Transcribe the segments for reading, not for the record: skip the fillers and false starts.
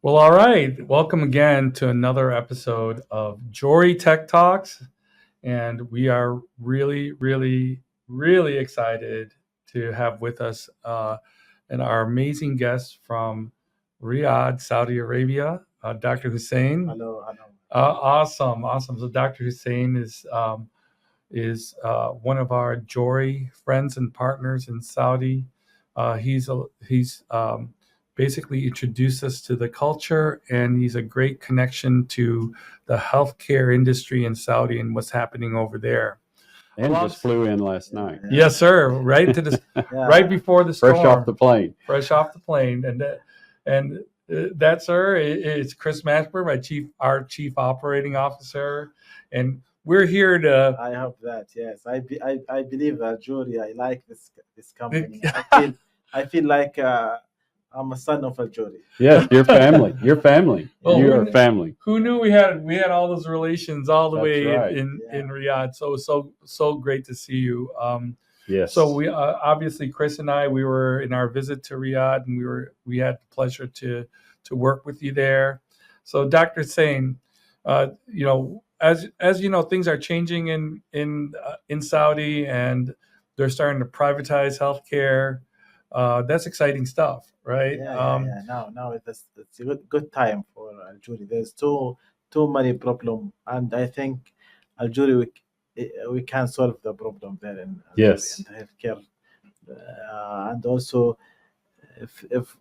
Well, all right. Welcome again to another episode of Jorie Tech Talks. And we are really excited to have with us and our amazing guest from Riyadh, Saudi Arabia, Dr. Hussain. Hello. Awesome. So Dr. Hussain is one of our Jorie friends and partners in Saudi. He's basically introduced us to the culture, and he's a great connection to the healthcare industry in Saudi and what's happening over there. And just flew in last night. Yes, sir. Right to this, right before the storm. Fresh off the plane. And that, sir, is Chris Mashburn, our chief operating officer, and we're here to. I hope that yes, I believe that Jorie. I like this company. I feel like I'm a son of a Jorie. Yes, your family. Well, you're a family. Who knew we had all those relations all the way right. in Riyadh? So great to see you. Yes. So we obviously Chris and I, we were in our visit to Riyadh, and we had the pleasure to work with you there. So Dr. Hussain, as you know, things are changing in Saudi, and they're starting to privatize healthcare. That's exciting stuff, right? Now it's a good time for Jorie. There's too many problems, and I think Jorie we can solve the problem there in yes in healthcare, and also if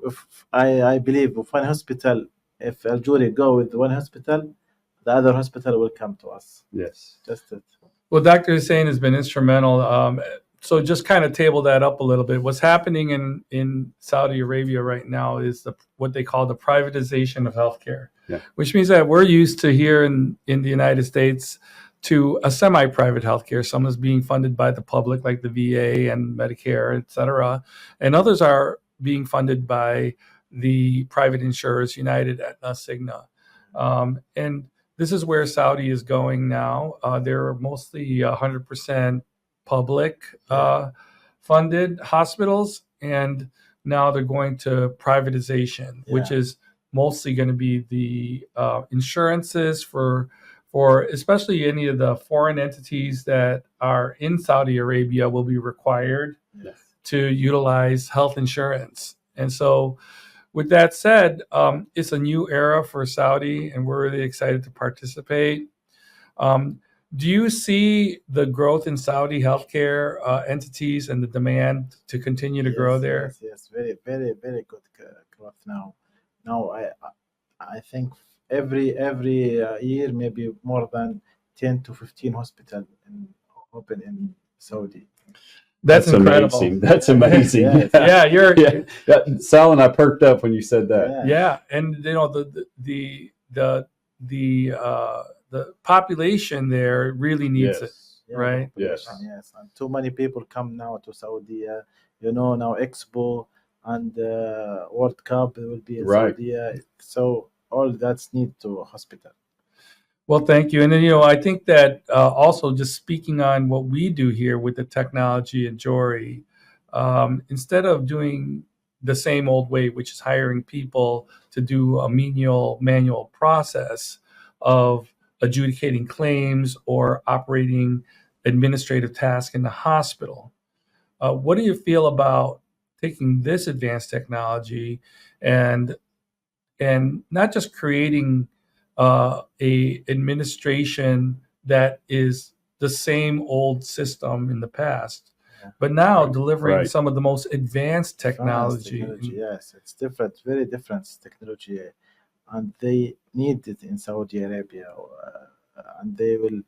I believe if one hospital, if Jorie go with one hospital, the other hospital will come to us. Yes, just it. Well, Dr. Hussain has been instrumental. So just kind of table that up a little bit. What's happening in Saudi Arabia right now is what they call the privatization of healthcare, which means that we're used to here in the United States to a semi-private healthcare. Some is being funded by the public, like the VA and Medicare, et cetera, and others are being funded by the private insurers, United, Aetna, Cigna, and this is where Saudi is going now. They're mostly 100% public funded hospitals, and now they're going to privatization, which is mostly going to be the insurances for especially any of the foreign entities that are in Saudi Arabia will be required to utilize health insurance. And so with that said, it's a new era for Saudi, and we're really excited to participate. Do you see the growth in Saudi healthcare entities and the demand to continue to grow there? Yes, very good growth now. Now I think every year maybe more than 10 to 15 hospitals open in Saudi. That's incredible. Amazing. That's amazing. Sal and I perked up when you said that. Yeah, and you know the population there really needs it, right? Yes. And too many people come now to Saudi. Now Expo and World Cup will be in Saudi. So all that's need to hospital. Well, thank you. And then, I think that also just speaking on what we do here with the technology at Jorie, instead of doing the same old way, which is hiring people to do a manual process of adjudicating claims or operating administrative tasks in the hospital, what do you feel about taking this advanced technology and not just creating a administration that is the same old system in the past, but now delivering some of the most advanced technology. Yes, it's different, very different technology, and they need it in Saudi Arabia, and they will.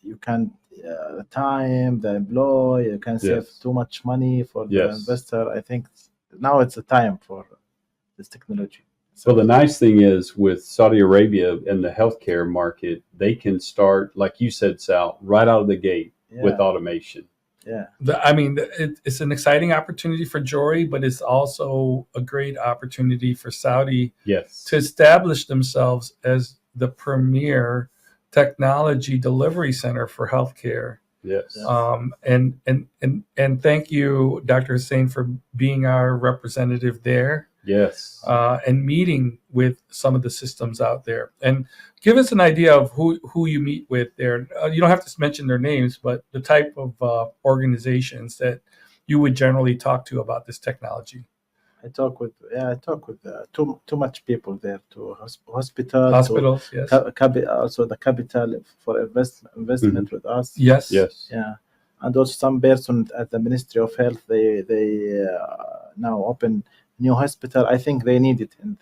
You can the time, the employee, you can save too much money for the investor. I think now it's the time for this technology. So the nice thing is with Saudi Arabia and the healthcare market, they can start, like you said, Sal, right out of the gate with automation. It's an exciting opportunity for Jorie, but it's also a great opportunity for Saudi to establish themselves as the premier technology delivery center for healthcare. Yes. And thank you, Dr. Hussain, for being our representative there. Yes. And meeting with some of the systems out there. And give us an idea of who you meet with there. You don't have to mention their names, but the type of organizations that you would generally talk to about this technology. I talk with too much people there, to hospitals, yes. Also the capital for investment with us. Yes. Yeah, and also some person at the Ministry of Health. They now open new hospital. I think they need it in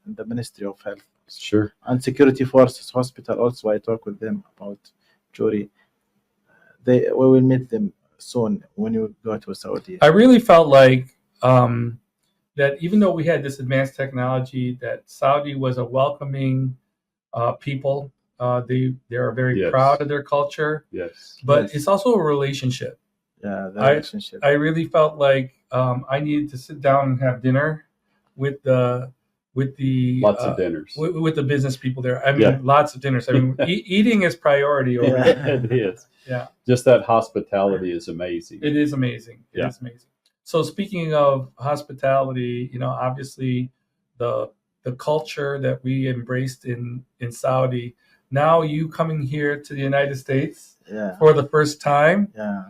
the Ministry of Health. Sure. And Security Forces Hospital also. I talk with them about Jorie. We will meet them soon when you go to Saudi. I really felt like that even though we had this advanced technology, that Saudi was a welcoming people. They are very proud of their culture. Yes. But it's also a relationship. Yeah, the relationship. I really felt like I needed to sit down and have dinner with the lots of dinners with the business people there. I mean, lots of dinners. I mean, eating is priority over there. It is. Yeah. Just that hospitality is amazing. It is amazing. It is amazing. So speaking of hospitality, obviously the culture that we embraced in Saudi. Now you coming here to the United States for the first time. Yeah.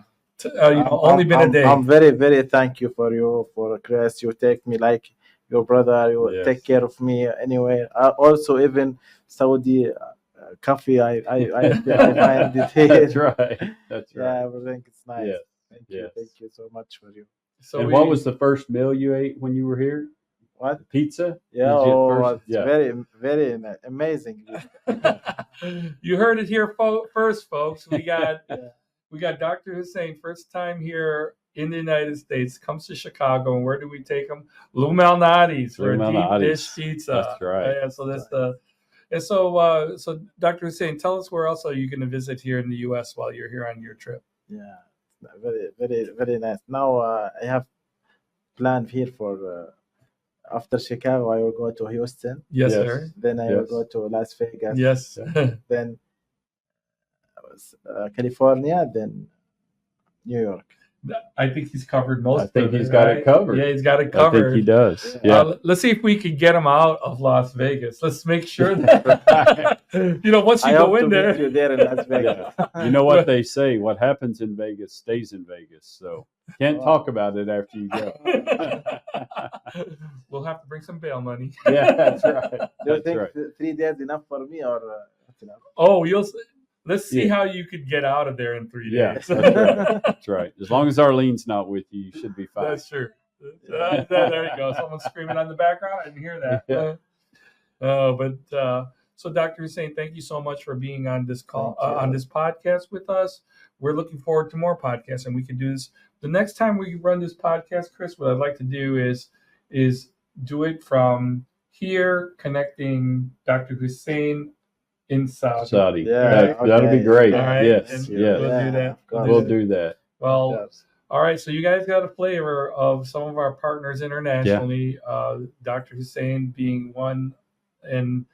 Only been a day. I'm very, very thank you for Chris. You take me like your brother. You take care of me anyway. Also, even Saudi coffee, I find it here. That's right. Yeah, I think it's nice. Yeah. Thank you. Thank you so much for you. So and what was the first meal you ate when you were here? What? Pizza? Yeah, it's very, very amazing. You heard it here first, folks. We got Dr. Hussain, first time here in the United States, comes to Chicago, and where do we take him? Lou Malnati's for a deep dish pizza. That's right. Yeah, so that's so Dr. Hussain, tell us where else are you going to visit here in the U.S. while you're here on your trip? Yeah, very, very, very nice. Now I have planned here for after Chicago, I will go to Houston. Yes, sir. Then I will go to Las Vegas. Yes. Then California. Then New York. I think he's covered most. I think he's got it covered. Yeah, he's got it covered. I think he does. Yeah. Let's see if we can get him out of Las Vegas. Let's make sure that once you go in there. You there in Las Vegas. You know what they say? What happens in Vegas stays in Vegas. So can't talk about it after you go. We'll have to bring some bail money. Yeah, that's right. Do you think 3 days enough for me or enough? Oh, let's see how you could get out of there in 3 days. Yeah, that's right. That's right. As long as Arlene's not with you, you should be fine. That's true. There you go. Someone's screaming on the background. I didn't hear that. Yeah. So Dr. Hussain, thank you so much for being on this call, on this podcast with us. We're looking forward to more podcasts, and we can do this. The next time we run this podcast, Chris, what I'd like to do is do it from here, connecting Dr. Hussain in Saudi. Yeah, that'll be great. All right. Yes, We'll do that. We'll do that. Well, all right. So you guys got a flavor of some of our partners internationally. Dr. Hussain being one, and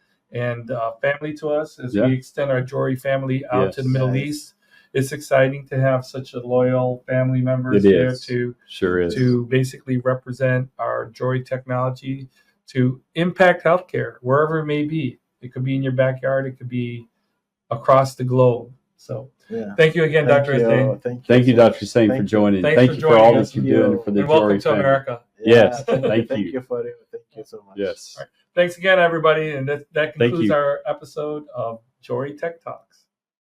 family to us as we extend our Jorie family out to the Middle East. It's exciting to have such a loyal family members there to basically represent our Jorie technology to impact healthcare wherever it may be. It could be in your backyard. It could be across the globe. So thank you again, Dr. Hussain. Thank you, Dr. Hussain, for joining. Thank you for all that you're doing for the Jorie family. Welcome to America. Yes, thank you. Thank you for it. Thank you so much. Yes. Right. Thanks again, everybody. And that concludes our episode of Jorie Tech Talks.